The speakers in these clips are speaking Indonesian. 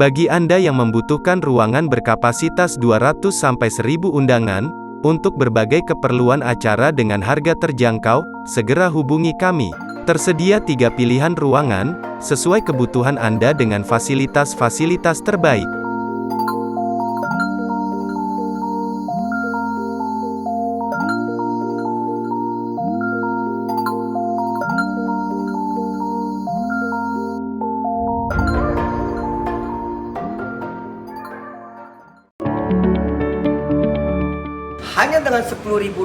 Bagi Anda yang membutuhkan ruangan berkapasitas 200-1000 undangan, untuk berbagai keperluan acara dengan harga terjangkau, segera hubungi kami. Tersedia 3 pilihan ruangan, sesuai kebutuhan Anda dengan fasilitas-fasilitas terbaik. Hanya dengan Rp10.000,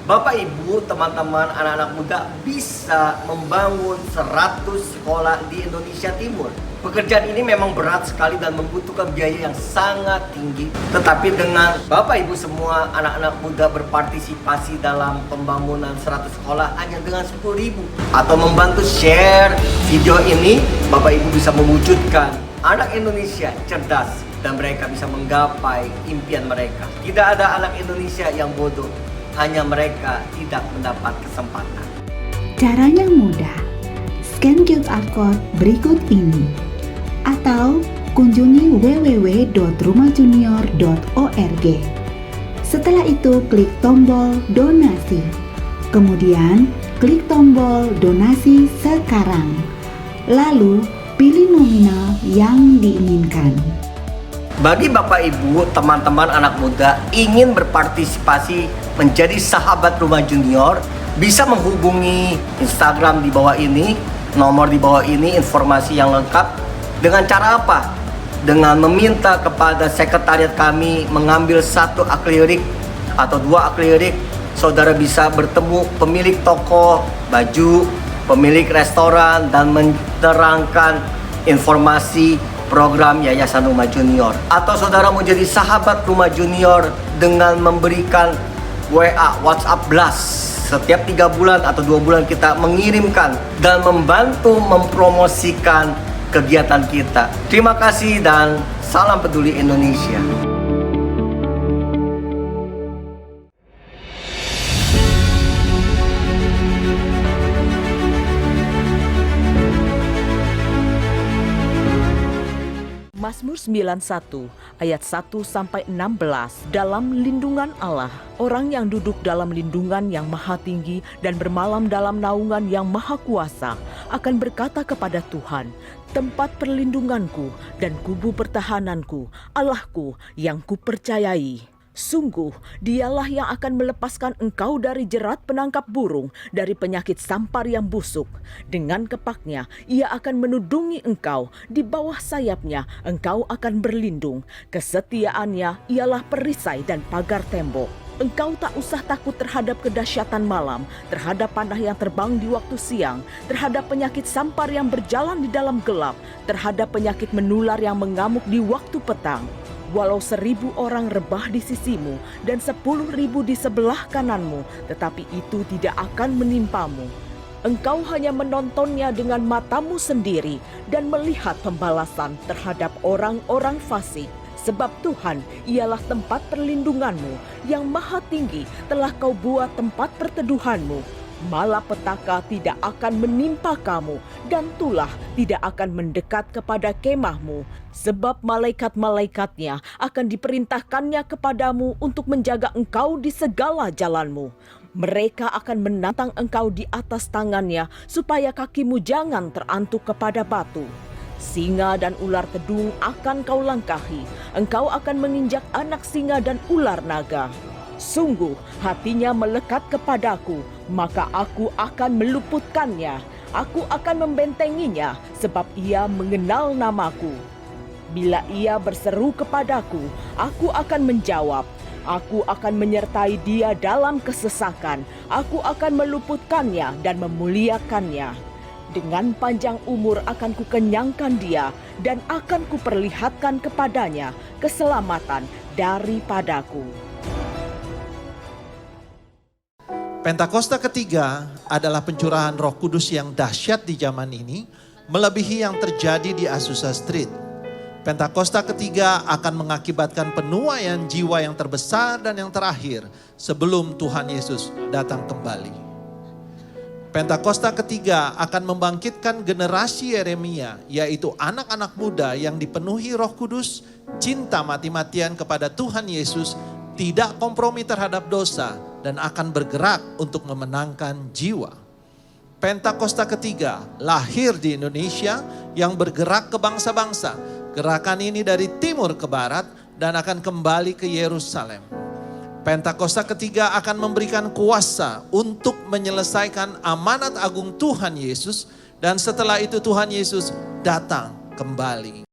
Bapak Ibu, teman-teman, anak-anak muda bisa membangun 100 sekolah di Indonesia Timur. Pekerjaan ini memang berat sekali dan membutuhkan biaya yang sangat tinggi. Tetapi dengan Bapak Ibu semua anak-anak muda berpartisipasi dalam pembangunan 100 sekolah hanya dengan Rp10.000 atau membantu share video ini, Bapak Ibu bisa mewujudkan anak Indonesia cerdas dan mereka bisa menggapai impian mereka. Tidak ada anak Indonesia yang bodoh, hanya mereka tidak mendapat kesempatan. Caranya mudah. Scan QR Code berikut ini atau kunjungi www.rumahjunior.org. Setelah itu klik tombol donasi. Kemudian klik tombol donasi sekarang. Lalu pilih nominal yang diinginkan. Bagi Bapak Ibu, teman-teman anak muda ingin berpartisipasi menjadi sahabat Rumah Junior, bisa menghubungi Instagram di bawah ini, nomor di bawah ini, informasi yang lengkap. Dengan cara apa? Dengan meminta kepada sekretariat kami mengambil 1 akrilik atau 2 akrilik. Saudara bisa bertemu pemilik toko baju, pemilik restoran, dan menerangkan informasi program Yayasan Rumah Junior. Atau saudara mau jadi sahabat Rumah Junior dengan memberikan WA, WhatsApp Blast. Setiap 3 bulan atau 2 bulan kita mengirimkan dan membantu mempromosikan kegiatan kita. Terima kasih dan salam peduli Indonesia. Mazmur 91 ayat 1-16. Dalam lindungan Allah, orang yang duduk dalam lindungan yang maha tinggi dan bermalam dalam naungan yang maha kuasa akan berkata kepada Tuhan, tempat perlindunganku dan kubu pertahananku, Allahku yang kupercayai. Sungguh, dialah yang akan melepaskan engkau dari jerat penangkap burung, dari penyakit sampar yang busuk. Dengan kepaknya, ia akan menudungi engkau, di bawah sayapnya engkau akan berlindung. Kesetiaannya ialah perisai dan pagar tembok. Engkau tak usah takut terhadap kedahsyatan malam, terhadap panah yang terbang di waktu siang, terhadap penyakit sampar yang berjalan di dalam gelap, terhadap penyakit menular yang mengamuk di waktu petang. Walau 1000 orang rebah di sisimu dan 10.000 di sebelah kananmu, tetapi itu tidak akan menimpamu. Engkau hanya menontonnya dengan matamu sendiri dan melihat pembalasan terhadap orang-orang fasik. Sebab Tuhan ialah tempat perlindunganmu, yang maha tinggi telah kau buat tempat perteduhanmu. Malapetaka tidak akan menimpa kamu, dan tulah tidak akan mendekat kepada kemahmu. Sebab malaikat-malaikatnya akan diperintahkannya kepadamu untuk menjaga engkau di segala jalanmu. Mereka akan menatang engkau di atas tangannya, supaya kakimu jangan terantuk kepada batu. Singa dan ular tedung akan kau langkahi. Engkau akan menginjak anak singa dan ular naga. Sungguh hatinya melekat kepadaku, maka aku akan meluputkannya. Aku akan membentenginya, sebab ia mengenal namaku. Bila ia berseru kepadaku, aku akan menjawab. Aku akan menyertai dia dalam kesesakan. Aku akan meluputkannya dan memuliakannya. Dengan panjang umur akan kukenyangkan dia, dan akan kuperlihatkan kepadanya keselamatan daripadaku. Pentakosta ketiga adalah pencurahan Roh Kudus yang dahsyat di zaman ini, melebihi yang terjadi di Azusa Street. Pentakosta ketiga akan mengakibatkan penuaian jiwa yang terbesar dan yang terakhir sebelum Tuhan Yesus datang kembali. Pentakosta ketiga akan membangkitkan generasi Yeremia, yaitu anak-anak muda yang dipenuhi Roh Kudus, cinta mati-matian kepada Tuhan Yesus, tidak kompromi terhadap dosa, dan akan bergerak untuk memenangkan jiwa. Pentakosta ketiga lahir di Indonesia yang bergerak ke bangsa-bangsa. Gerakan ini dari timur ke barat dan akan kembali ke Yerusalem. Pentakosta ketiga akan memberikan kuasa untuk menyelesaikan amanat agung Tuhan Yesus, dan setelah itu Tuhan Yesus datang kembali.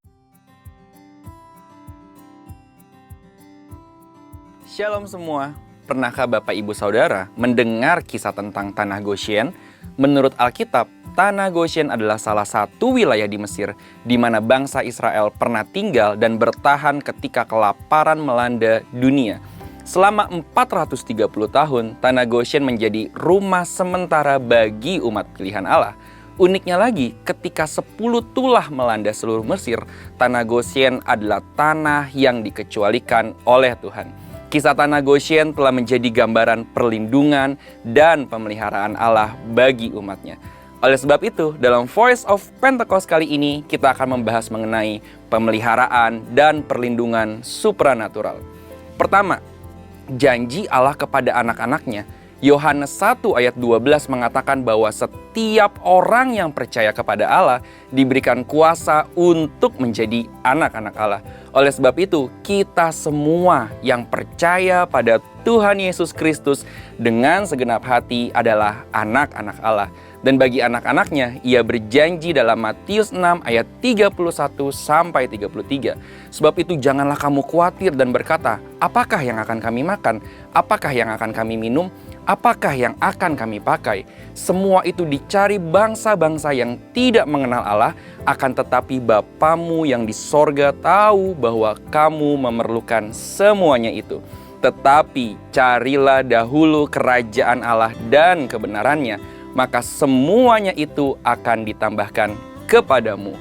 Shalom semua. Pernahkah Bapak Ibu Saudara mendengar kisah tentang Tanah Goshen? Menurut Alkitab, Tanah Goshen adalah salah satu wilayah di Mesir di mana bangsa Israel pernah tinggal dan bertahan ketika kelaparan melanda dunia. Selama 430 tahun, Tanah Goshen menjadi rumah sementara bagi umat pilihan Allah. Uniknya lagi, ketika 10 tulah melanda seluruh Mesir, Tanah Goshen adalah tanah yang dikecualikan oleh Tuhan. Kisah Tanah Goshen telah menjadi gambaran perlindungan dan pemeliharaan Allah bagi umatnya. Oleh sebab itu, dalam Voice of Pentecost kali ini, kita akan membahas mengenai pemeliharaan dan perlindungan supranatural. Pertama, janji Allah kepada anak-anaknya. Yohanes 1 ayat 12 mengatakan bahwa setiap orang yang percaya kepada Allah diberikan kuasa untuk menjadi anak-anak Allah. Oleh sebab itu, kita semua yang percaya pada Tuhan Yesus Kristus dengan segenap hati adalah anak-anak Allah. Dan bagi anak-anaknya, ia berjanji dalam Matius 6 ayat 31-33. Sebab itu janganlah kamu khawatir dan berkata, apakah yang akan kami makan? Apakah yang akan kami minum? Apakah yang akan kami pakai? Semua itu dicari bangsa-bangsa yang tidak mengenal Allah, akan tetapi Bapamu yang di sorga tahu bahwa kamu memerlukan semuanya itu. Tetapi carilah dahulu kerajaan Allah dan kebenarannya, maka semuanya itu akan ditambahkan kepadamu.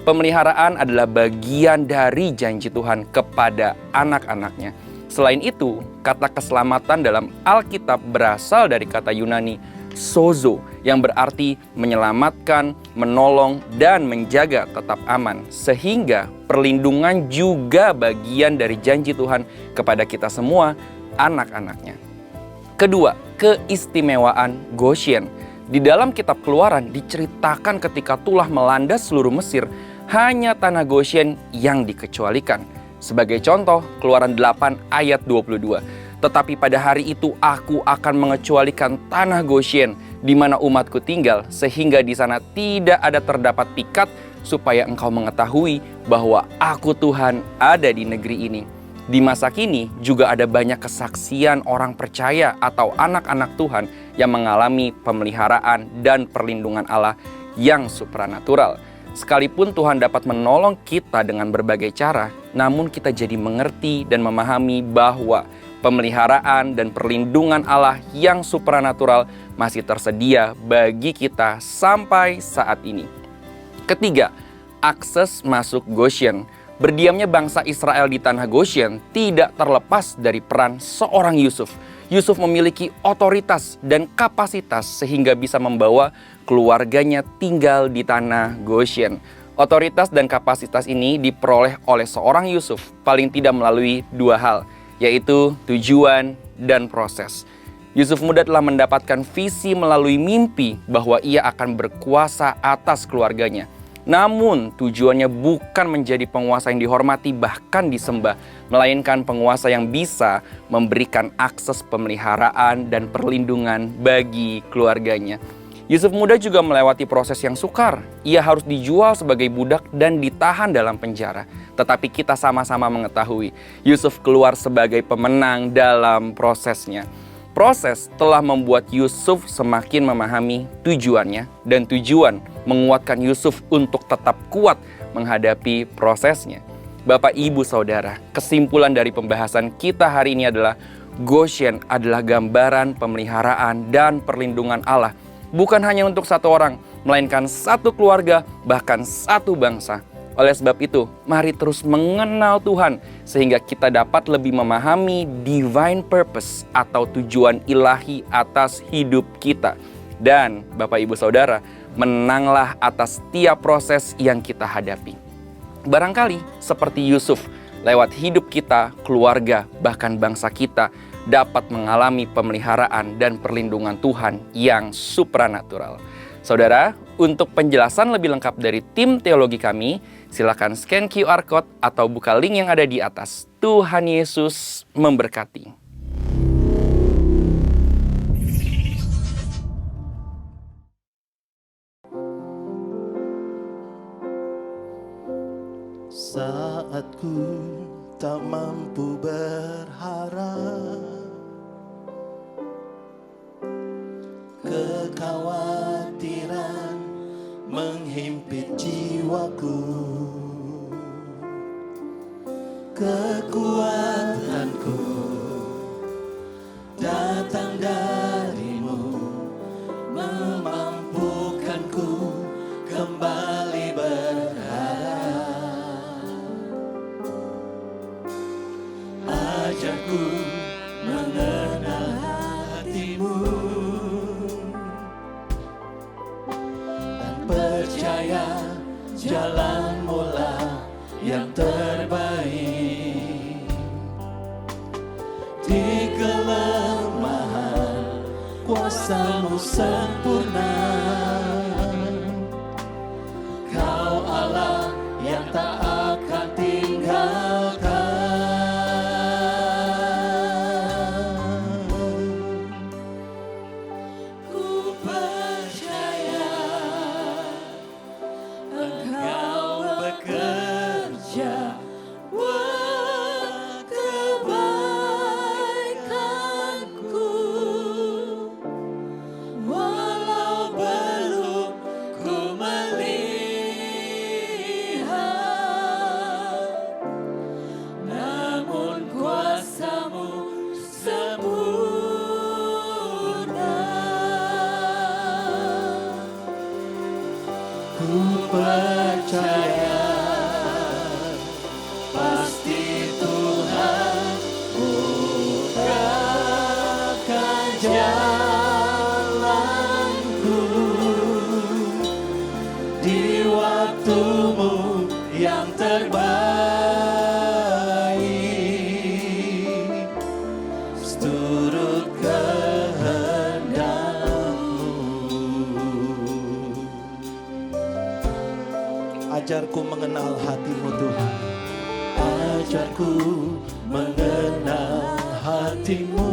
Pemeliharaan adalah bagian dari janji Tuhan kepada anak-anaknya. Selain itu, kata keselamatan dalam Alkitab berasal dari kata Yunani sozo, yang berarti menyelamatkan, menolong, dan menjaga tetap aman. Sehingga perlindungan juga bagian dari janji Tuhan kepada kita semua, anak-anaknya. Kedua, keistimewaan Goshen. Di dalam kitab Keluaran diceritakan ketika tulah melanda seluruh Mesir, hanya tanah Goshen yang dikecualikan. Sebagai contoh, Keluaran 8 ayat 22. Tetapi pada hari itu aku akan mengecualikan tanah Goshen di mana umatku tinggal, sehingga di sana tidak ada terdapat pikat, supaya engkau mengetahui bahwa aku Tuhan ada di negeri ini. Di masa kini juga ada banyak kesaksian orang percaya atau anak-anak Tuhan yang mengalami pemeliharaan dan perlindungan Allah yang supranatural. Sekalipun Tuhan dapat menolong kita dengan berbagai cara, namun kita jadi mengerti dan memahami bahwa pemeliharaan dan perlindungan Allah yang supranatural masih tersedia bagi kita sampai saat ini. Ketiga, akses masuk Goshen. Berdiamnya bangsa Israel di tanah Goshen tidak terlepas dari peran seorang Yusuf. Yusuf memiliki otoritas dan kapasitas sehingga bisa membawa keluarganya tinggal di tanah Goshen. Otoritas dan kapasitas ini diperoleh oleh seorang Yusuf paling tidak melalui dua hal, yaitu tujuan dan proses. Yusuf muda telah mendapatkan visi melalui mimpi bahwa ia akan berkuasa atas keluarganya. Namun tujuannya bukan menjadi penguasa yang dihormati bahkan disembah, melainkan penguasa yang bisa memberikan akses pemeliharaan dan perlindungan bagi keluarganya. Yusuf muda juga melewati proses yang sukar. Ia harus dijual sebagai budak dan ditahan dalam penjara. Tetapi kita sama-sama mengetahui, Yusuf keluar sebagai pemenang dalam prosesnya. Proses telah membuat Yusuf semakin memahami tujuannya, dan tujuan menguatkan Yusuf untuk tetap kuat menghadapi prosesnya. Bapak, Ibu, Saudara, kesimpulan dari pembahasan kita hari ini adalah Goshen adalah gambaran pemeliharaan dan perlindungan Allah. Bukan hanya untuk satu orang, melainkan satu keluarga, bahkan satu bangsa. Oleh sebab itu, mari terus mengenal Tuhan sehingga kita dapat lebih memahami divine purpose atau tujuan ilahi atas hidup kita. Dan Bapak Ibu Saudara, menanglah atas setiap proses yang kita hadapi. Barangkali seperti Yusuf, lewat hidup kita, keluarga, bahkan bangsa kita dapat mengalami pemeliharaan dan perlindungan Tuhan yang supranatural. Saudara, untuk penjelasan lebih lengkap dari tim teologi kami, silakan scan QR Code atau buka link yang ada di atas. Tuhan Yesus memberkati. Saat ku tak mampu berharap, kekhawatiran menghimpit jiwaku, kekuatanku datang darimu, memampukanku kembali berharap. Ajarku mengenal hatimu dan percaya jalanmu lah yang terbaik. Di kelemahan kuasa-Mu sempurna, Kau Allah yang tak akan tinggalkan. Ku percaya Engkau bekerja buat kebaikanku, walau belum ku melihat, namun kuasa-Mu sempurna. Ku percaya pasti Tuhan bukakan jalanku di waktu-Mu yang terbaik, seturut kehendak-Mu. Ajarku mengenal hati-Mu Tuhan, ajarku mengenal hati-Mu,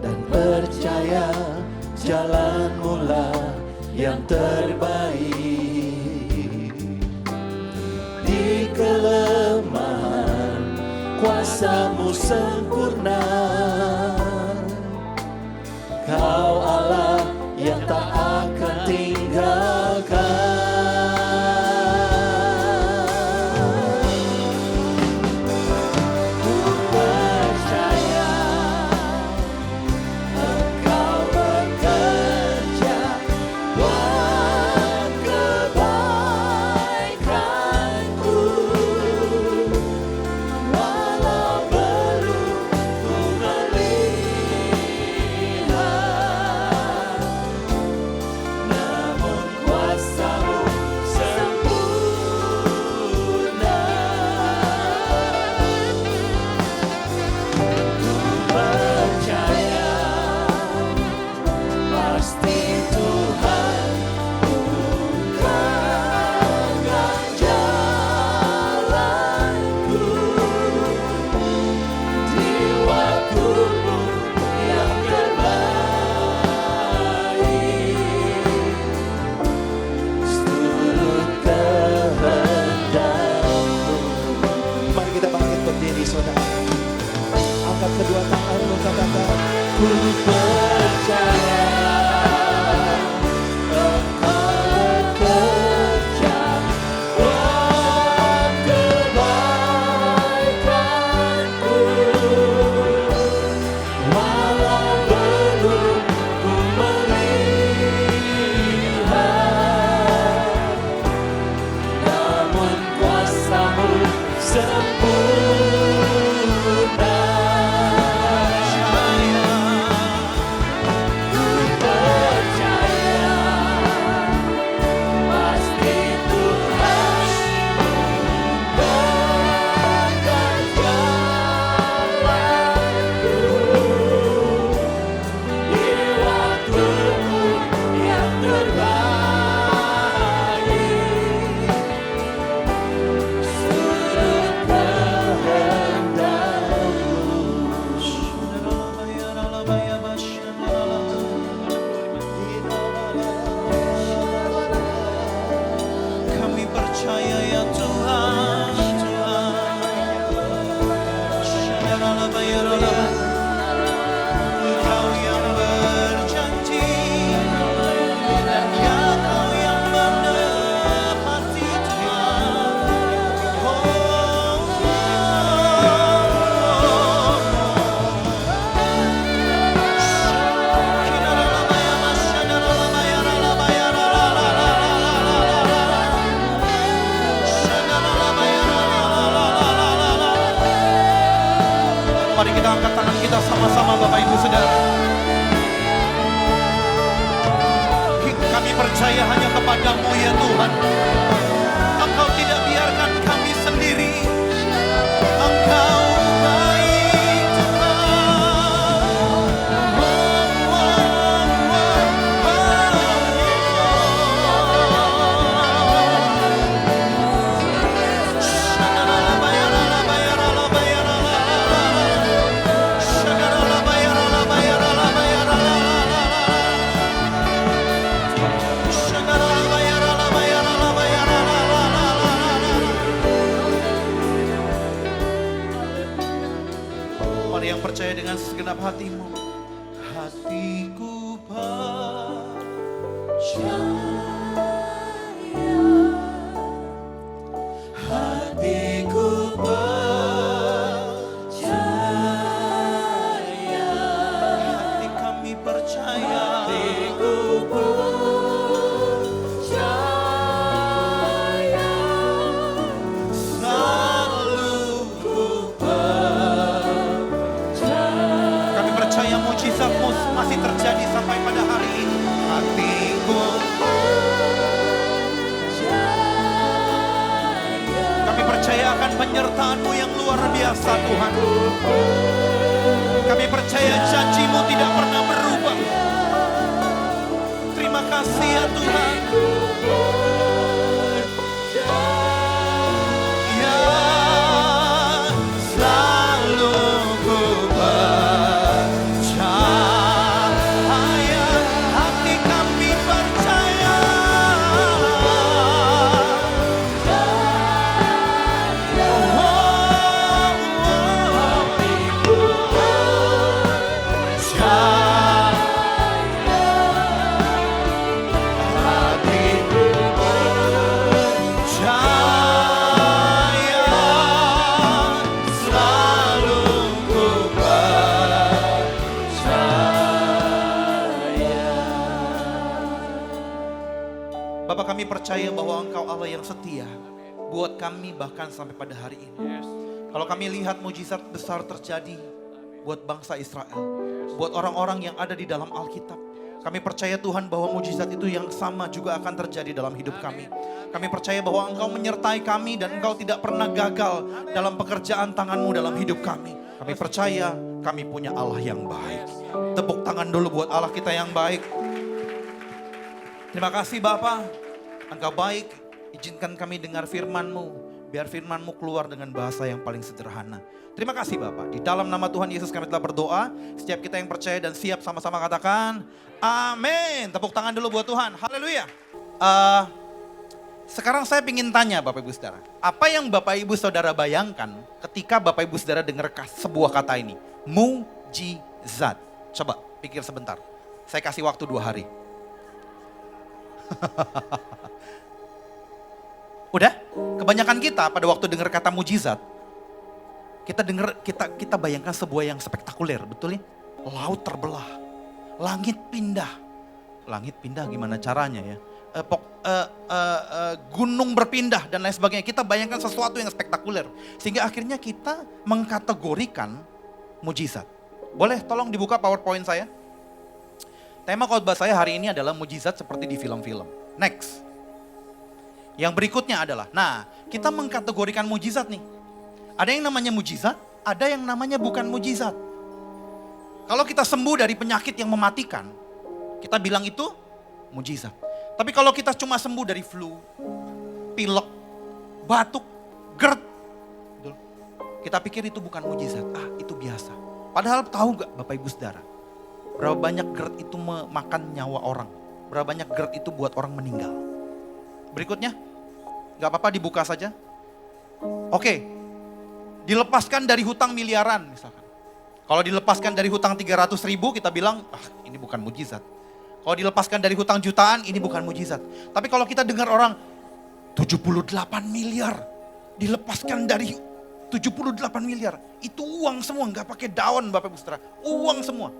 dan percaya jalan-Mu lah yang terbaik. Di kelemahan kuasa-Mu sempurna, Kau Allah yang tak akan tinggalkan. Ku percaya Engkau bekerja buat kebaikanku, walau belum ku melihat, namun kuasa-Mu sempurna. Ku percaya pasti Tuhan bukakan jalanku di waktu-Mu yang terbaik, seturut kehendak-Mu. Mari kita bangkit berdiri, saudara. Angkat kedua tanganmu, katakan, ku percaya saudara. Kami percaya hanya kepadamu ya Tuhan. Engkau tidak biarkan kami sendiri. Engkau baik Tuhan. Mari yang percaya dengan segenap hatimu. Hatiku percaya, hatiku percaya, hati kami percaya, hatiku percaya, selalu ku kami percaya mujizatmu masih terjadi sampai pada hari ini. Hatiku kami percaya akan penyertaan-Mu yang luar biasa Tuhan. Kami percaya janji-Mu tidak pernah berubah. Terima kasih ya Tuhan. Ya, selalu ku percaya, hati kami percaya. Bapak, kami percaya bahwa Engkau Allah yang setia buat kami bahkan sampai pada hari ini. Kalau kami lihat mujizat besar terjadi buat bangsa Israel, buat orang-orang yang ada di dalam Alkitab, kami percaya Tuhan bahwa mujizat itu yang sama juga akan terjadi dalam hidup kami. Kami percaya bahwa Engkau menyertai kami dan Engkau tidak pernah gagal dalam pekerjaan tangan-Mu dalam hidup kami. Kami percaya kami punya Allah yang baik. Tepuk tangan dulu buat Allah kita yang baik. Terima kasih Bapa, Engkau baik. Izinkan kami dengar firman-Mu, biar firman-Mu keluar dengan bahasa yang paling sederhana. Terima kasih Bapak. Di dalam nama Tuhan Yesus kami telah berdoa. Setiap kita yang percaya dan siap sama-sama katakan amin. Tepuk tangan dulu buat Tuhan. Haleluya. Sekarang saya ingin tanya Bapak Ibu Saudara. Apa yang Bapak Ibu Saudara bayangkan ketika Bapak Ibu Saudara dengar sebuah kata ini? Mujizat. Coba pikir sebentar. Saya kasih waktu 2 hari. Udah? Kebanyakan kita pada waktu dengar kata mujizat, kita bayangkan sebuah yang spektakuler, betul ya? Laut terbelah, langit pindah. Langit pindah gimana caranya ya? Gunung berpindah dan lain sebagainya. Kita bayangkan sesuatu yang spektakuler. Sehingga akhirnya kita mengkategorikan mujizat. Boleh tolong dibuka PowerPoint saya? Tema khotbah saya hari ini adalah mujizat seperti di film-film. Next. Yang berikutnya adalah, kita mengkategorikan mujizat nih. Ada yang namanya mujizat, ada yang namanya bukan mujizat. Kalau kita sembuh dari penyakit yang mematikan, kita bilang itu mujizat. Tapi kalau kita cuma sembuh dari flu, pilek, batuk, GERD, kita pikir itu bukan mujizat. Itu biasa. Padahal tahu gak Bapak Ibu Saudara, berapa banyak GERD itu memakan nyawa orang. Berapa banyak GERD itu buat orang meninggal. Berikutnya, gak apa-apa dibuka saja. Oke, dilepaskan dari hutang miliaran misalkan. Kalau dilepaskan dari hutang 300.000 kita bilang, ini bukan mujizat. Kalau dilepaskan dari hutang jutaan, ini bukan mujizat. Tapi kalau kita dengar orang 78 miliar dilepaskan dari 78 miliar, itu uang semua, gak pakai daun Bapak Ibu Saudara, uang semua.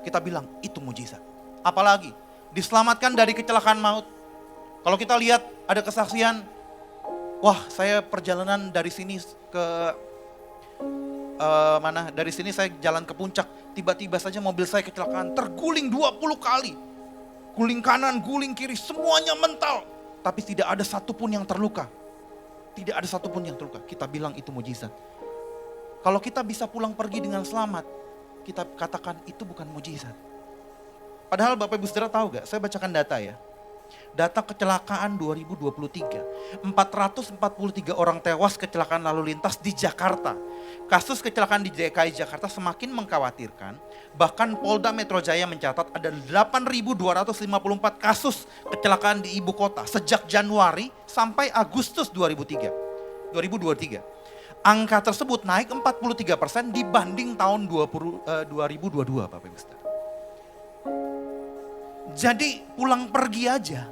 Kita bilang itu mujizat. Apalagi diselamatkan dari kecelakaan maut. Kalau kita lihat ada kesaksian, wah saya perjalanan dari sini ke dari sini saya jalan ke puncak, tiba-tiba saja mobil saya kecelakaan, terguling 20 kali. Guling kanan, guling kiri, semuanya mental. Tapi tidak ada satupun yang terluka. Tidak ada satupun yang terluka. Kita bilang itu mujizat. Kalau kita bisa pulang pergi dengan selamat, kita katakan itu bukan mujizat. Padahal Bapak Ibu Saudara tahu gak? Saya bacakan data ya. Data kecelakaan 2023. 443 orang tewas kecelakaan lalu lintas di Jakarta. Kasus kecelakaan di DKI Jakarta semakin mengkhawatirkan. Bahkan Polda Metro Jaya mencatat ada 8.254 kasus kecelakaan di ibu kota sejak Januari sampai Agustus 2023. Angka tersebut naik 43% dibanding tahun 2022 Bapak Ibu Saudara. Jadi pulang pergi aja,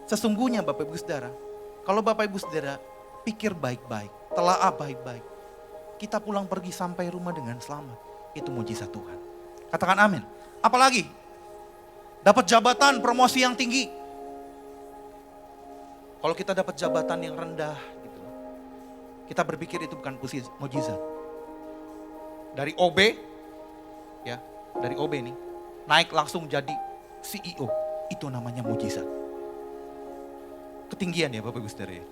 sesungguhnya Bapak Ibu Saudara, kalau Bapak Ibu Saudara pikir baik-baik, telaah baik-baik, kita pulang pergi sampai rumah dengan selamat, itu mujizat Tuhan. Katakan amin. Apalagi dapat jabatan, promosi yang tinggi. Kalau kita dapat jabatan yang rendah, gitu, kita berpikir itu bukan mujizat. Dari OB, ya, dari OB nih, naik langsung jadi CEO, itu namanya mujizat. Ketinggian ya Bapak Ibu Saudara ya.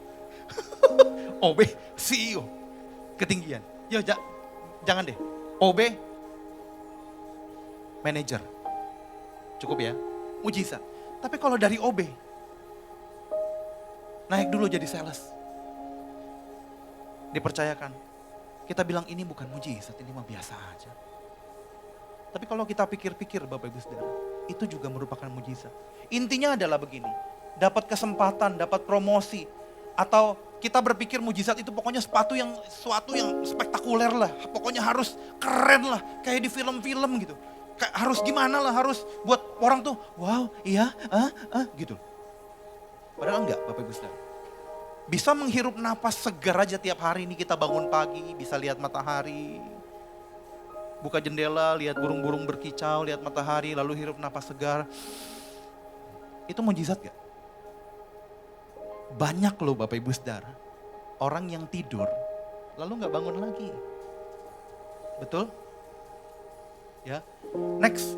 OB, CEO, ketinggian. Ya jangan deh, OB, manager, cukup ya, mujizat. Tapi kalau dari OB, naik dulu jadi sales, dipercayakan, kita bilang ini bukan mujizat, ini mah biasa aja. Tapi kalau kita pikir-pikir Bapak Ibu Saudara, itu juga merupakan mujizat. Intinya adalah begini, dapat kesempatan, dapat promosi, atau kita berpikir mujizat itu pokoknya sesuatu yang spektakuler lah, pokoknya harus keren lah, kayak di film-film gitu. Kayak harus gimana lah, harus buat orang tuh, wow, iya, gitu. Padahal enggak Bapak Ibu Saudara. Bisa menghirup napas segar aja tiap hari ini kita bangun pagi, bisa lihat matahari, buka jendela, lihat burung-burung berkicau, lihat matahari, lalu hirup napas segar. Itu mujizat gak? Banyak loh Bapak Ibu Saudara, orang yang tidur, lalu gak bangun lagi. Betul? Ya, next.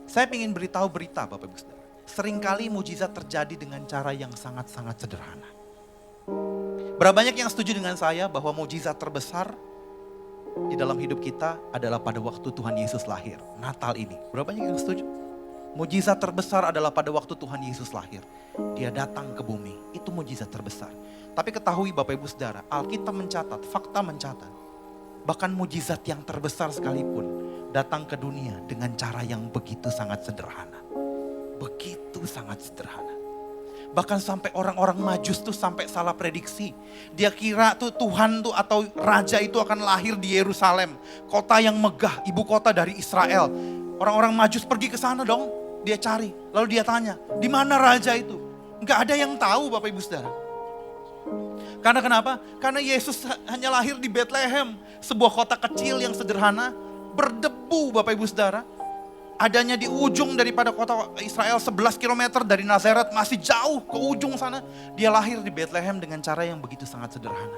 Saya ingin beritahu berita Bapak Ibu Saudara. Seringkali mujizat terjadi dengan cara yang sangat-sangat sederhana. Berapa banyak yang setuju dengan saya bahwa mujizat terbesar di dalam hidup kita adalah pada waktu Tuhan Yesus lahir, Natal ini. Berapa banyak yang setuju? Mujizat terbesar adalah pada waktu Tuhan Yesus lahir. Dia datang ke bumi, itu mujizat terbesar. Tapi ketahui Bapak Ibu Saudara, Alkitab mencatat, fakta mencatat, bahkan mujizat yang terbesar sekalipun datang ke dunia dengan cara yang begitu sangat sederhana. Begitu sangat sederhana. Bahkan sampai orang-orang Majus tuh sampai salah prediksi. Dia kira tuh Tuhan tuh atau Raja itu akan lahir di Yerusalem. Kota yang megah, ibu kota dari Israel. Orang-orang Majus pergi ke sana dong. Dia cari, lalu dia tanya, di mana Raja itu? Enggak ada yang tahu Bapak Ibu Saudara. Karena kenapa? Karena Yesus hanya lahir di Bethlehem. Sebuah kota kecil yang sederhana, berdebu Bapak Ibu Saudara. Adanya di ujung daripada kota Israel 11 km dari Nazaret, masih jauh ke ujung sana. Dia lahir di Bethlehem dengan cara yang begitu sangat sederhana.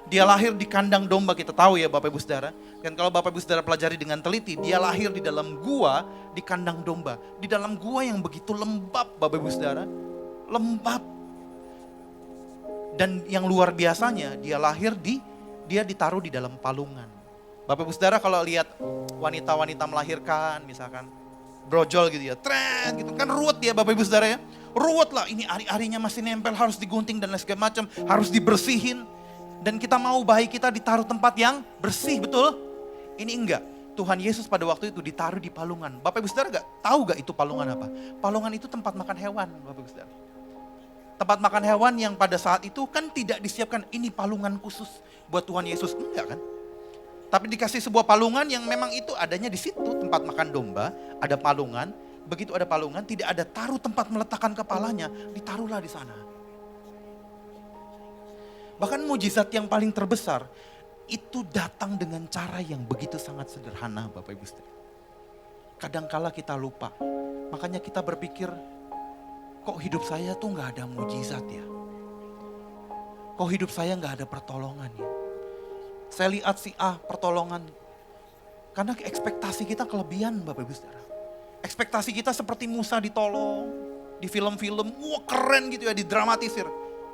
Dia lahir di kandang domba, kita tahu ya Bapak Ibu Saudara. Dan kalau Bapak Ibu Saudara pelajari dengan teliti, dia lahir di dalam gua di kandang domba. Di dalam gua yang begitu lembab Bapak Ibu Saudara. Lembab. Dan yang luar biasanya, dia ditaruh di dalam palungan. Bapak Ibu Saudara kalau lihat wanita-wanita melahirkan misalkan, brojol gitu ya, tren gitu kan, ruwet ya Bapak Ibu Saudara ya. Ruwet lah, ini ari-arinya masih nempel, harus digunting dan lain segala macam, harus dibersihin. Dan kita mau bayi kita ditaruh tempat yang bersih, betul? Ini enggak. Tuhan Yesus pada waktu itu ditaruh di palungan. Bapak Ibu Saudara tahu gak itu palungan apa? Palungan itu tempat makan hewan Bapak Ibu Saudara. Tempat makan hewan yang pada saat itu kan tidak disiapkan, ini palungan khusus buat Tuhan Yesus, enggak kan? Tapi dikasih sebuah palungan yang memang itu adanya di situ, tempat makan domba, ada palungan. Begitu ada palungan, tidak ada taruh tempat meletakkan kepalanya, ditaruhlah di sana. Bahkan mujizat yang paling terbesar, itu datang dengan cara yang begitu sangat sederhana Bapak Ibu Saudara. Kadangkala kita lupa, makanya kita berpikir, kok hidup saya tuh gak ada mujizat ya? kok hidup saya nggak ada pertolongan ya. Saya lihat si A pertolongan. Karena ekspektasi kita kelebihan Bapak Ibu Saudara. Ekspektasi kita seperti Musa ditolong, di film-film, wah keren gitu ya, didramatisir.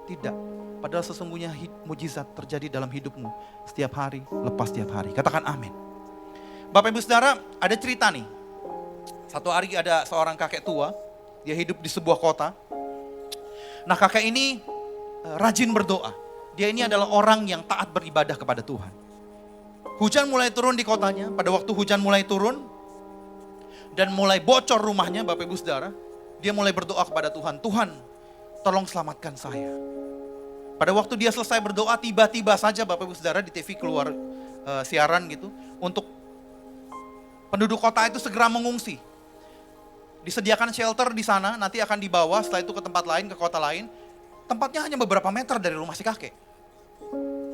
Tidak, padahal sesungguhnya mujizat terjadi dalam hidupmu setiap hari, lepas setiap hari. Katakan amin. Bapak Ibu Saudara, ada cerita nih. Satu hari ada seorang kakek tua, dia hidup di sebuah kota. Nah kakek ini rajin berdoa. Dia ini adalah orang yang taat beribadah kepada Tuhan. Hujan mulai turun di kotanya, pada waktu hujan mulai turun, dan mulai bocor rumahnya Bapak Ibu Saudara, dia mulai berdoa kepada Tuhan, Tuhan tolong selamatkan saya. Pada waktu dia selesai berdoa, tiba-tiba saja Bapak Ibu Saudara di TV keluar siaran gitu, untuk penduduk kota itu segera mengungsi. Disediakan shelter di sana, nanti akan dibawa setelah itu ke tempat lain, ke kota lain. Tempatnya hanya beberapa meter dari rumah si kakek.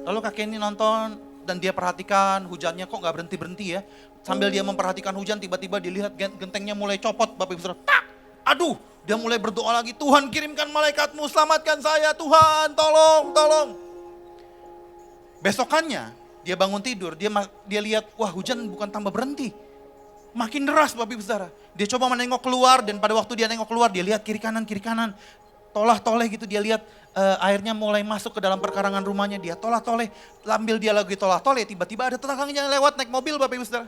Lalu kakek ini nonton, dan dia perhatikan hujannya kok gak berhenti-berhenti ya. Sambil dia memperhatikan hujan, tiba-tiba dilihat gentengnya mulai copot, Bapak Ibu Saudara. Tak! Aduh, dia mulai berdoa lagi, Tuhan kirimkan malaikatmu, selamatkan saya, Tuhan, tolong, tolong. Besokannya, dia bangun tidur, dia lihat, wah hujan bukan tambah berhenti. Makin deras Bapak Ibu Saudara. Dia coba menengok keluar, dan pada waktu dia nengok keluar, dia lihat kiri kanan. Tolah-toleh gitu, dia lihat airnya mulai masuk ke dalam perkarangan rumahnya, dia tolah-toleh. Sambil dia lagi tolah-toleh, tiba-tiba ada tetangganya yang lewat naik mobil Bapak Ibu Saudara.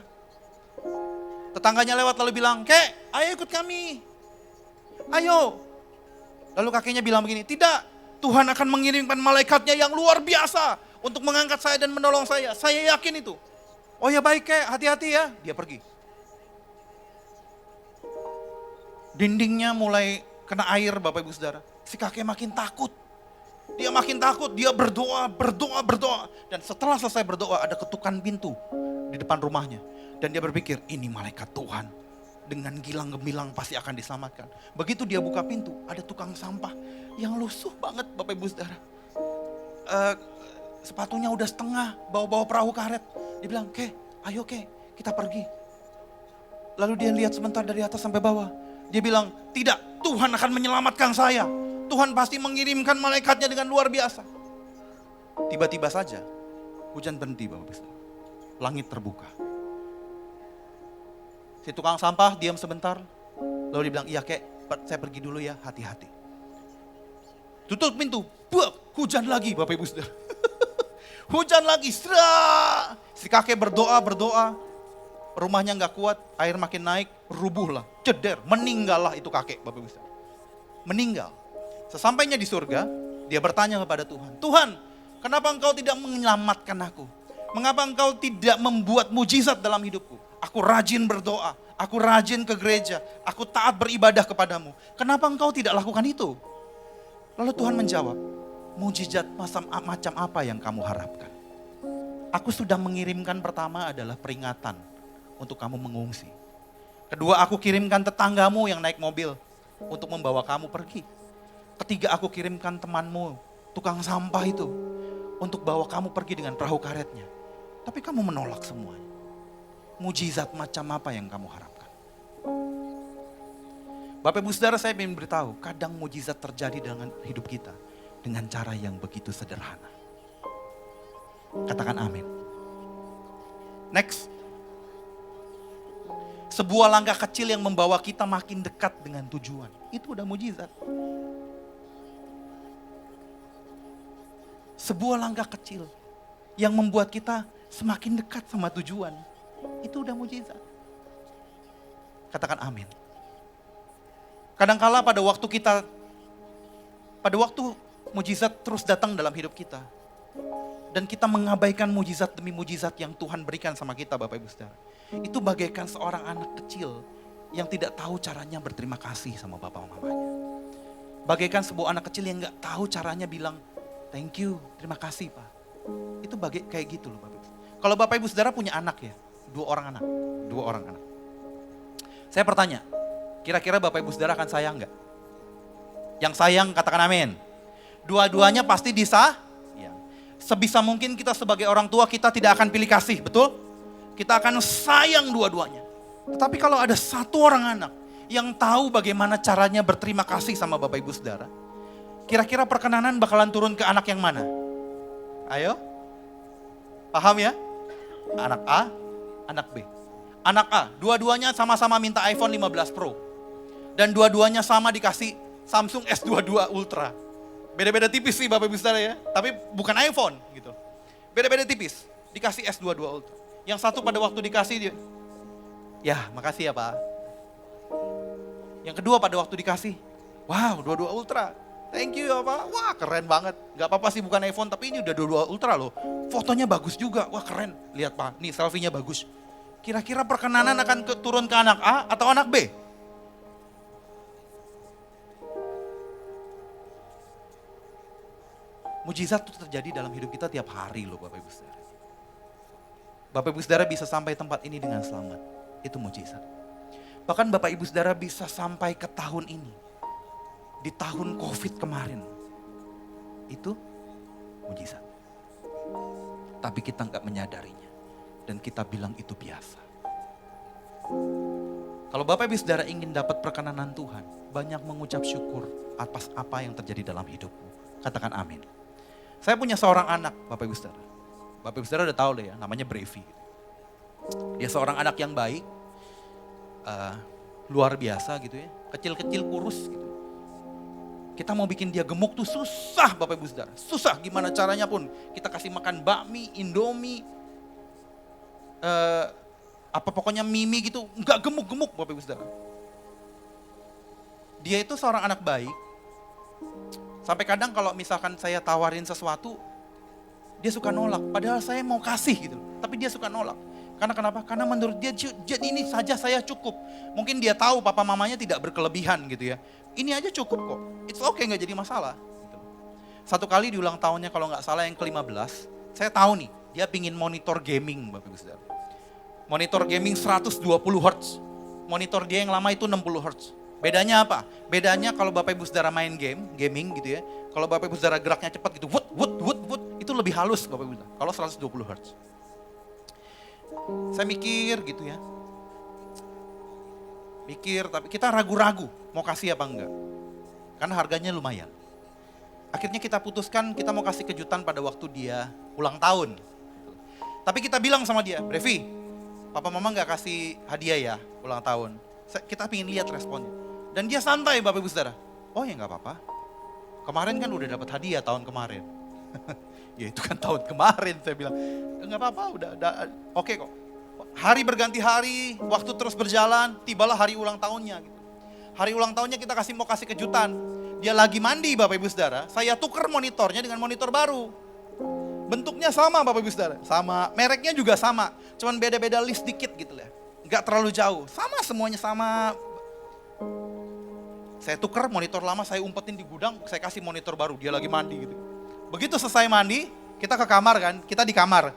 Tetangganya lewat lalu bilang, Kek, ayo ikut kami. Ayo. Lalu kakeknya bilang begini, tidak, Tuhan akan mengirimkan malaikatnya yang luar biasa untuk mengangkat saya dan menolong saya. Saya yakin itu. Oh ya baik Kek, hati-hati ya. Dia pergi. Dindingnya mulai kena air Bapak Ibu Saudara. Si kakek makin takut. Dia makin takut, dia berdoa. Dan setelah selesai berdoa ada ketukan pintu di depan rumahnya. Dan dia berpikir, ini malaikat Tuhan. Dengan gilang gemilang pasti akan diselamatkan. Begitu dia buka pintu, ada tukang sampah yang lusuh banget Bapak Ibu Saudara. Sepatunya udah setengah, bawa perahu karet. Dia bilang, ayo kita pergi. Lalu dia lihat sebentar dari atas sampai bawah. Dia bilang, tidak, Tuhan akan menyelamatkan saya. Tuhan pasti mengirimkan malaikatnya dengan luar biasa. Tiba-tiba saja, hujan berhenti Bapak Ibu Saudara. Langit terbuka. Si tukang sampah diam sebentar, lalu dia bilang, iya Kek, saya pergi dulu ya, hati-hati. Tutup pintu, hujan lagi Bapak Ibu Saudara. Hujan lagi, si kakek berdoa, rumahnya gak kuat, air makin naik, rubuhlah, ceder, meninggallah itu kakek Bapak Ibu Saudara. Meninggal. Sesampainya di surga, dia bertanya kepada Tuhan, Tuhan, kenapa engkau tidak menyelamatkan aku? Mengapa engkau tidak membuat mujizat dalam hidupku? Aku rajin berdoa, aku rajin ke gereja, aku taat beribadah kepadamu. Kenapa engkau tidak lakukan itu? Lalu Tuhan menjawab, mujizat macam apa yang kamu harapkan? Aku sudah mengirimkan pertama adalah peringatan untuk kamu mengungsi. Kedua, aku kirimkan tetanggamu yang naik mobil untuk membawa kamu pergi. Ketiga, aku kirimkan temanmu, tukang sampah itu, untuk bawa kamu pergi dengan perahu karetnya. Tapi kamu menolak semuanya. Mujizat macam apa yang kamu harapkan? Bapak Ibu Saudara, saya ingin beritahu, kadang mujizat terjadi dengan hidup kita dengan cara yang begitu sederhana. Katakan amin. Next. Sebuah langkah kecil yang membawa kita makin dekat dengan tujuan. Itu udah mujizat. Sebuah langkah kecil yang membuat kita semakin dekat sama tujuan. Itu udah mujizat. Katakan amin. Kadangkala pada waktu mujizat terus datang dalam hidup kita. Dan kita mengabaikan mujizat demi mujizat yang Tuhan berikan sama kita Bapak Ibu Saudara. Itu bagaikan seorang anak kecil yang tidak tahu caranya berterima kasih sama bapak mamanya. Bagaikan sebuah anak kecil yang gak tahu caranya bilang, thank you, terima kasih Pak. Itu kayak gitu loh Bapak Ibu. Kalau Bapak Ibu Saudara punya anak ya, dua orang anak. Saya bertanya, kira-kira Bapak Ibu Saudara akan sayang gak? Yang sayang katakan amin. Dua-duanya pasti disayang. Sebisa mungkin kita sebagai orang tua kita tidak akan pilih kasih, betul? Kita akan sayang dua-duanya. Tetapi kalau ada satu orang anak yang tahu bagaimana caranya berterima kasih sama Bapak Ibu Saudara, kira-kira perkenanan bakalan turun ke anak yang mana? Ayo. Paham ya? Anak A, anak B. Anak A, dua-duanya sama-sama minta iPhone 15 Pro. Dan dua-duanya sama dikasih Samsung S22 Ultra. Beda-beda tipis sih Bapak Ibu Saudara ya. Tapi bukan iPhone gitu. Beda-beda tipis. Dikasih S22 Ultra. Yang satu pada waktu dikasih dia, ya makasih ya Pak. Yang kedua pada waktu dikasih, wow 22 Ultra. Thank you ya Pak. Wah keren banget. Gak apa-apa sih bukan iPhone tapi ini udah 22 Ultra loh. Fotonya bagus juga. Wah keren. Lihat Pak, nih selfie-nya bagus. Kira-kira perkenanan akan turun ke anak A atau anak B? Mujizat itu terjadi dalam hidup kita tiap hari loh Bapak Ibu Saudara. Bapak Ibu Saudara bisa sampai tempat ini dengan selamat. Itu mujizat. Bahkan Bapak Ibu Saudara bisa sampai ke tahun ini. Di tahun COVID kemarin. Itu mujizat. Tapi kita nggak menyadarinya. Dan kita bilang itu biasa. Kalau Bapak Ibu Saudara ingin dapat perkenanan Tuhan, banyak mengucap syukur atas apa yang terjadi dalam hidupmu. Katakan amin. Saya punya seorang anak, Bapak Ibu Saudara. Bapak Ibu Saudara udah tahu deh ya, namanya Brevi. Dia seorang anak yang baik, luar biasa gitu ya, kecil-kecil kurus gitu. Kita mau bikin dia gemuk tuh susah Bapak Ibu Saudara. Susah gimana caranya pun. Kita kasih makan bakmi, indomie, pokoknya mie gitu, nggak gemuk-gemuk Bapak Ibu Saudara. Dia itu seorang anak baik. Sampai kadang kalau misalkan saya tawarin sesuatu, dia suka nolak. Padahal saya mau kasih gitu, tapi dia suka nolak. Karena kenapa? Karena menurut dia, jadi ini saja saya cukup. Mungkin dia tahu papa mamanya tidak berkelebihan gitu ya. Ini aja cukup kok, it's okay gak jadi masalah. Gitu. Satu kali di ulang tahunnya kalau gak salah yang ke-15, saya tahu nih, dia pingin monitor gaming Bapak Ibu Saudara. Monitor gaming 120 Hz. Monitor dia yang lama itu 60 Hz. Bedanya apa? Bedanya kalau Bapak Ibu Saudara main gaming gitu ya. Kalau Bapak Ibu Saudara geraknya cepat gitu, wut, itu lebih halus Bapak Ibu Saudara. Kalau 120 Hz. Saya mikir gitu ya. Tapi kita ragu-ragu mau kasih apa enggak. Karena harganya lumayan. Akhirnya kita putuskan kita mau kasih kejutan pada waktu dia ulang tahun. Tapi kita bilang sama dia, Brevi, papa mama enggak kasih hadiah ya ulang tahun. Kita pengen lihat responnya. Dan dia santai Bapak Ibu Saudara. Oh ya enggak apa-apa. Kemarin kan udah dapat hadiah tahun kemarin. Ya itu kan tahun kemarin saya bilang. Enggak apa-apa udah oke kok. Hari berganti hari, waktu terus berjalan, tibalah hari ulang tahunnya. Gitu. Hari ulang tahunnya kita mau kasih kejutan. Dia lagi mandi Bapak Ibu Saudara, saya tuker monitornya dengan monitor baru. Bentuknya sama Bapak Ibu Saudara, sama, mereknya juga sama. Cuman beda-beda list dikit gitu ya. Enggak terlalu jauh, sama semuanya sama. Saya tuker monitor lama, saya umpetin di gudang, saya kasih monitor baru, dia lagi mandi gitu. Begitu selesai mandi, kita ke kamar kan, kita di kamar.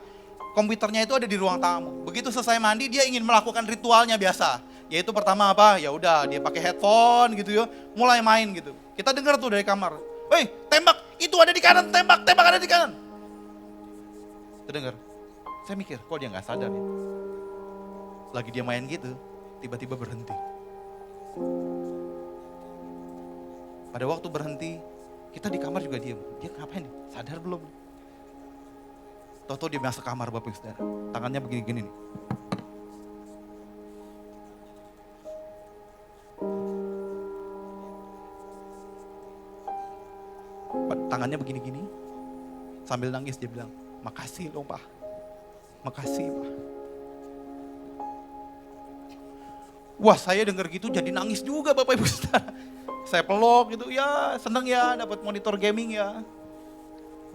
Komputernya itu ada di ruang tamu. Begitu selesai mandi dia ingin melakukan ritualnya biasa. Yaitu pertama apa? Ya udah dia pakai headphone gitu ya, mulai main gitu. Kita dengar tuh dari kamar. Woi, tembak, itu ada di kanan, tembak ada di kanan. Kita dengar. Saya mikir, kok dia nggak sadar ya? Lagi dia main gitu, tiba-tiba berhenti. Pada waktu berhenti, kita di kamar juga diam. Dia ngapain nih? Sadar belum? Tahu-tahu dia masuk kamar Bapak Ibu Saudara. Tangannya begini-gini nih. Tangannya begini-gini. Sambil nangis dia bilang, makasih loh Pak. Makasih Pak. Wah saya dengar gitu jadi nangis juga Bapak Ibu Saudara. Saya peluk gitu, ya seneng ya dapat monitor gaming ya.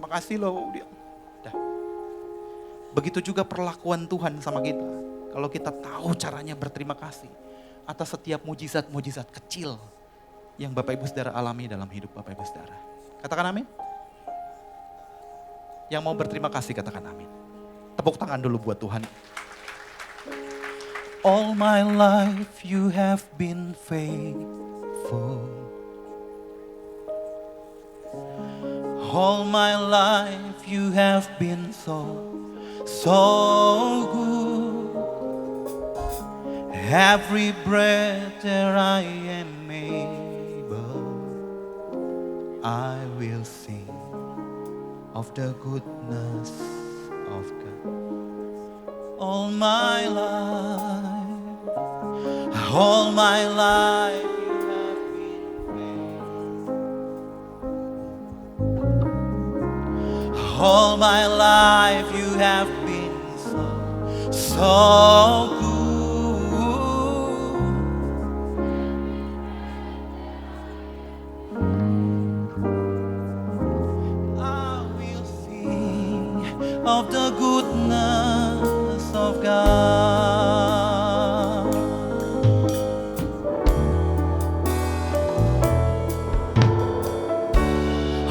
Makasih loh dia. Dah. Begitu juga perlakuan Tuhan sama kita. Kalau kita tahu caranya berterima kasih atas setiap mujizat-mujizat kecil yang Bapak Ibu Saudara alami dalam hidup Bapak Ibu Saudara. Katakan amin. Yang mau berterima kasih katakan amin. Tepuk tangan dulu buat Tuhan. All my life you have been faithful. All my life you have been so good. Every breath that I am able, I will sing of the goodness of God. All my life you have been faithful. All my life you have been so good. I will sing of the goodness of God.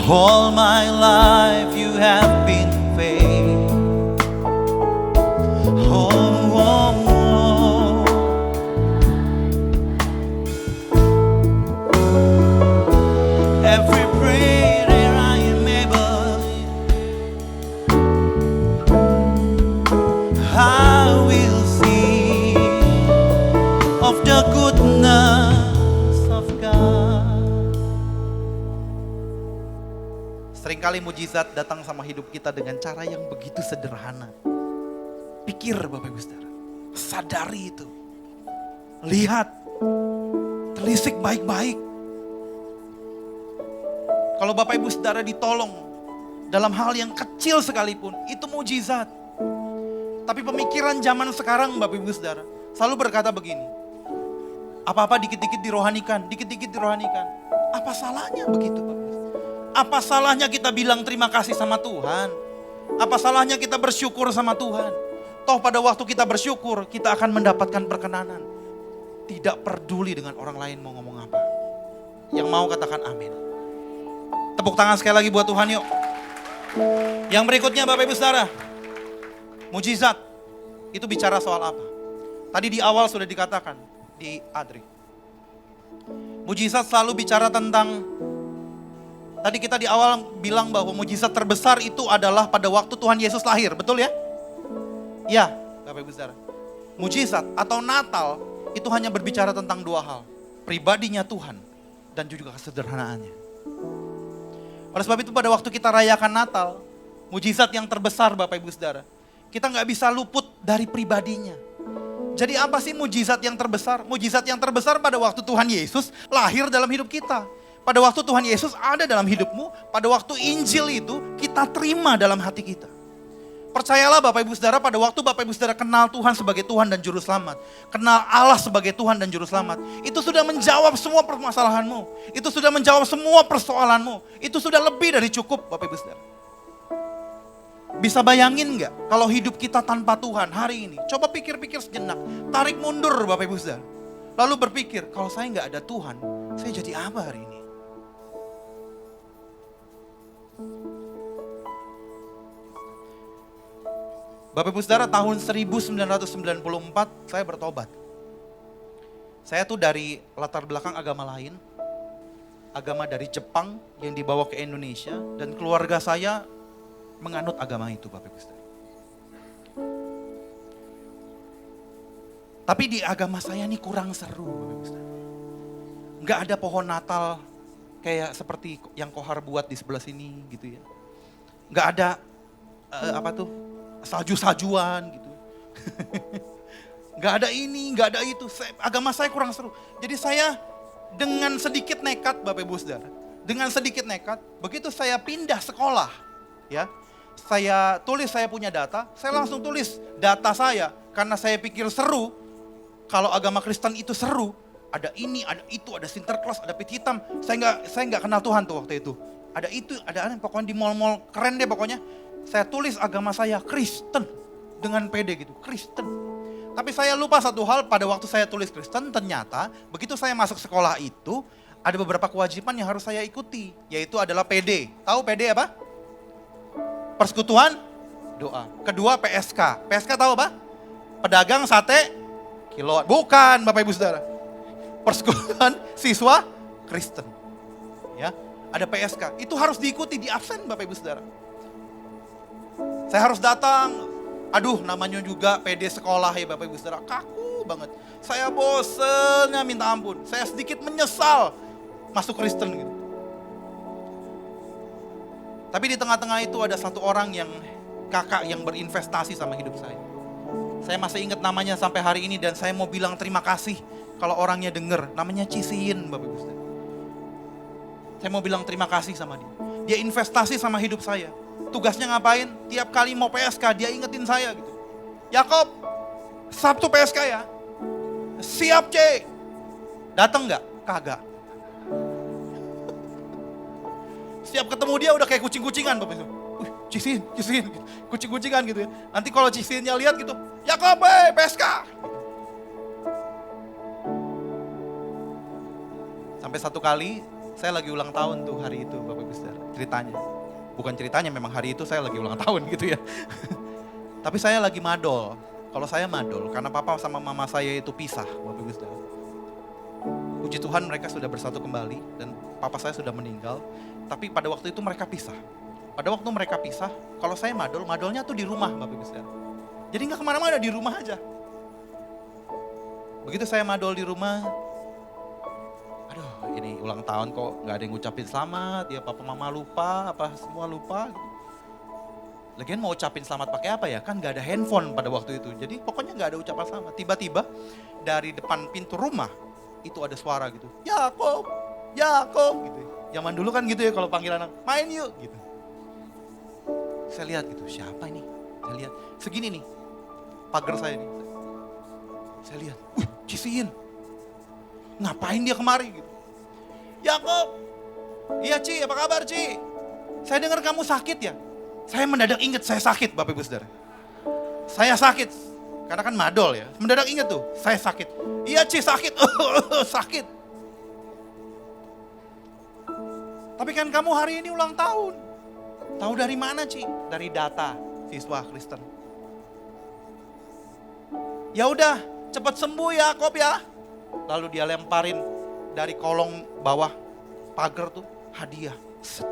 All my life you have been faithful. Oh, oh, oh. Every prayer I am able, I will sing of the goodness of God. Seringkali mujizat datang sama hidup kita dengan cara yang begitu sederhana. Pikir Bapak Ibu Saudara, sadari itu. Lihat, telisik baik-baik. Kalau Bapak Ibu Saudara ditolong dalam hal yang kecil sekalipun, itu mujizat. Tapi pemikiran zaman sekarang Bapak Ibu Saudara selalu berkata begini, apa-apa dikit-dikit dirohanikan, dikit-dikit dirohanikan. Apa salahnya begitu Bapak Ibu? Apa salahnya kita bilang terima kasih sama Tuhan? Apa salahnya kita bersyukur sama Tuhan? Toh pada waktu kita bersyukur, kita akan mendapatkan perkenanan. Tidak peduli dengan orang lain mau ngomong apa. Yang mau katakan amin. Tepuk tangan sekali lagi buat Tuhan yuk. Yang berikutnya Bapak Ibu Saudara, mujizat itu bicara soal apa? Tadi di awal sudah dikatakan di Adri. Mujizat selalu bicara tentang, tadi kita di awal bilang bahwa mujizat terbesar itu adalah pada waktu Tuhan Yesus lahir, betul ya? Ya, Bapak Ibu Saudara. Mujizat atau Natal itu hanya berbicara tentang dua hal. Pribadinya Tuhan dan juga kesederhanaannya. Oleh sebab itu pada waktu kita rayakan Natal, mujizat yang terbesar Bapak Ibu Saudara, kita nggak bisa luput dari pribadinya. Jadi apa sih mujizat yang terbesar? Mujizat yang terbesar pada waktu Tuhan Yesus lahir dalam hidup kita. Pada waktu Tuhan Yesus ada dalam hidupmu, pada waktu Injil itu kita terima dalam hati kita. Percayalah Bapak Ibu Saudara, pada waktu Bapak Ibu Saudara kenal Tuhan sebagai Tuhan dan Juru Selamat, kenal Allah sebagai Tuhan dan Juru Selamat, itu sudah menjawab semua permasalahanmu, itu sudah menjawab semua persoalanmu, itu sudah lebih dari cukup Bapak Ibu Saudara. Bisa bayangin gak kalau hidup kita tanpa Tuhan hari ini? Coba pikir-pikir sejenak, tarik mundur Bapak Ibu Saudara. Lalu berpikir, kalau saya gak ada Tuhan, saya jadi apa hari ini? Bapak Ibu Saudara, tahun 1994 saya bertobat. Saya tuh dari latar belakang agama lain, agama dari Jepang yang dibawa ke Indonesia, dan keluarga saya menganut agama itu Bapak Ibu Saudara. Tapi di agama saya ini kurang seru Bapak Ibu Saudara. Nggak ada pohon Natal kayak seperti yang Kohar buat di sebelah sini gitu ya. Nggak ada salju-saljuan gitu. Nggak ada ini, nggak ada itu. Agama saya kurang seru. Jadi saya dengan sedikit nekat Bapak Ibu Saudara, dengan sedikit nekat, begitu saya pindah sekolah, ya, saya tulis saya punya data, saya langsung tulis data saya karena saya pikir seru. Kalau agama Kristen itu seru, ada ini, ada itu, ada Sinterklas, ada pit hitam. Saya nggak kenal Tuhan tuh waktu itu. Ada itu, ada aneh, pokoknya di mall-mall keren deh pokoknya. Saya tulis agama saya Kristen dengan PD gitu, Kristen. Tapi saya lupa satu hal, pada waktu saya tulis Kristen ternyata begitu saya masuk sekolah itu ada beberapa kewajiban yang harus saya ikuti, yaitu adalah PD. Tahu PD apa? Persekutuan doa. Kedua PSK. PSK tahu apa? Pedagang sate kiloan. Bukan Bapak Ibu Saudara. Persekutuan siswa Kristen. Ya, ada PSK. Itu harus diikuti, di absen Bapak Ibu Saudara. Saya harus datang, aduh namanya juga PD sekolah ya Bapak Ibu Saudara, kaku banget. Saya bosennya minta ampun, saya sedikit menyesal masuk Kristen gitu. Tapi di tengah-tengah itu ada satu orang yang kakak yang berinvestasi sama hidup saya. Saya masih ingat namanya sampai hari ini dan saya mau bilang terima kasih kalau orangnya denger. Namanya Cisiin, Bapak Ibu Saudara. Saya mau bilang terima kasih sama dia. Dia investasi sama hidup saya. Tugasnya ngapain? Tiap kali mau PSK dia ingetin saya gitu. Yakob, Sabtu PSK ya. Siap C. Datang nggak? Kagak. Setiap ketemu dia udah kayak kucing-kucingan Bapak Ibu. Cisiin, gitu. Kucing-kucingan gitu ya. Nanti kalau Cisiinnya lihat gitu, Yakob, PSK. Sampai satu kali saya lagi ulang tahun tuh hari itu Bapak Ibu Saudara. Ceritanya. Bukan ceritanya, memang hari itu saya lagi ulang tahun gitu ya. Tapi saya lagi madol. Kalau saya madol karena papa sama mama saya itu pisah Bapak Ibu Saudara. Puji Tuhan mereka sudah bersatu kembali dan papa saya sudah meninggal. Tapi pada waktu itu mereka pisah. Pada waktu mereka pisah, kalau saya madol, madolnya tuh di rumah Bapak Ibu Saudara. Jadi nggak kemana-mana, di rumah aja. Begitu saya madol di rumah, aduh ini ulang tahun kok nggak ada yang ngucapin selamat, ya papa mama lupa, apa semua lupa. Lagian mau ucapin selamat pakai apa ya? Kan nggak ada handphone pada waktu itu. Jadi pokoknya nggak ada ucapan selamat. Tiba-tiba dari depan pintu rumah itu ada suara gitu, Yakob, gitu. Zaman dulu kan gitu ya kalau panggil anak, main yuk gitu. Saya lihat gitu, siapa ini? Saya lihat, segini nih, pagar saya nih. Saya lihat, Cisiin. Ngapain dia kemari gitu? Yakob, iya Ci, apa kabar Ci? Saya dengar kamu sakit ya? Saya mendadak ingat saya sakit Bapak Ibu Saudara. Saya sakit, karena kan madol ya. Mendadak ingat tuh, saya sakit. Iya Ci, sakit, sakit. Tapi kan kamu hari ini ulang tahun. Tahu dari mana Ci? Dari data siswa Kristen. Ya udah, cepat sembuh ya Yakob ya. Lalu dia lemparin dari kolong bawah pagar tuh hadiah. Set.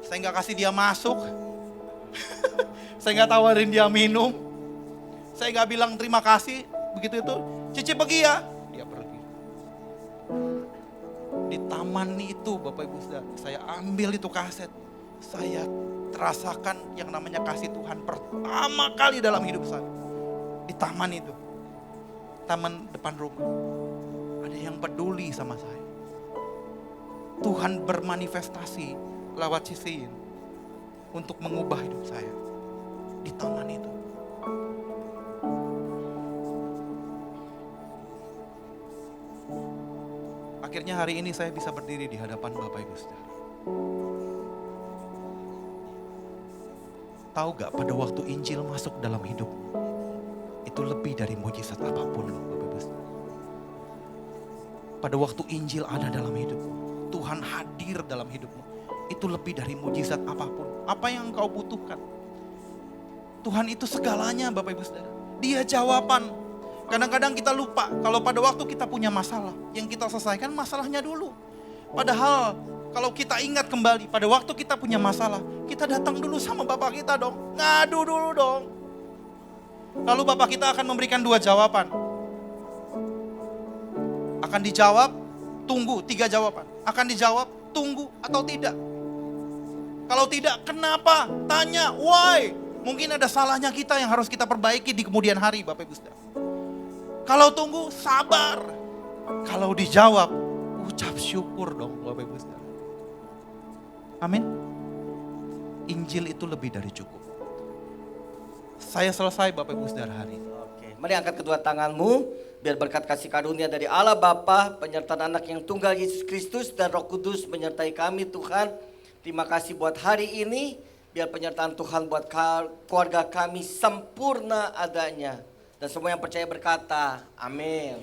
Saya nggak kasih dia masuk. Saya nggak tawarin dia minum. Saya nggak bilang terima kasih. Begitu itu, Cici pergi ya. Dia pergi. Di taman itu Bapak Ibu Saudara, saya ambil itu kaset. Saya terasakan yang namanya kasih Tuhan pertama kali dalam hidup saya. Di taman itu. Taman depan rumah. Ada yang peduli sama saya. Tuhan bermanifestasi lewat Cisiin untuk mengubah hidup saya. Di taman itu. Akhirnya hari ini saya bisa berdiri di hadapan Bapak Ibu Saudara. Tahu gak pada waktu Injil masuk dalam hidupmu, itu lebih dari mujizat apapun loh Bapak Ibu Saudara. Pada waktu Injil ada dalam hidupmu, Tuhan hadir dalam hidupmu, itu lebih dari mujizat apapun. Apa yang engkau butuhkan. Tuhan itu segalanya Bapak Ibu Saudara. Dia jawaban. Kadang-kadang kita lupa kalau pada waktu kita punya masalah, yang kita selesaikan masalahnya dulu. Padahal kalau kita ingat kembali pada waktu kita punya masalah, kita datang dulu sama Bapak kita dong, ngadu dulu dong. Lalu Bapak kita akan memberikan 2 jawaban. Akan dijawab, tunggu, 3 jawaban. Akan dijawab, tunggu atau tidak. Kalau tidak, kenapa? Tanya, why? Mungkin ada salahnya kita yang harus kita perbaiki di kemudian hari Bapak Ibu Saudara. Kalau tunggu, sabar. Kalau dijawab, ucap syukur dong Bapak Ibu Saudara. Amin. Injil itu lebih dari cukup. Saya selesai Bapak Ibu Saudara hari ini. Oke, mari angkat kedua tanganmu, biar berkat kasih karunia dari Allah Bapa, penyertaan Anak yang tunggal Yesus Kristus dan Roh Kudus menyertai kami Tuhan. Terima kasih buat hari ini, biar penyertaan Tuhan buat keluarga kami sempurna adanya. Dan semua yang percaya berkata, amin.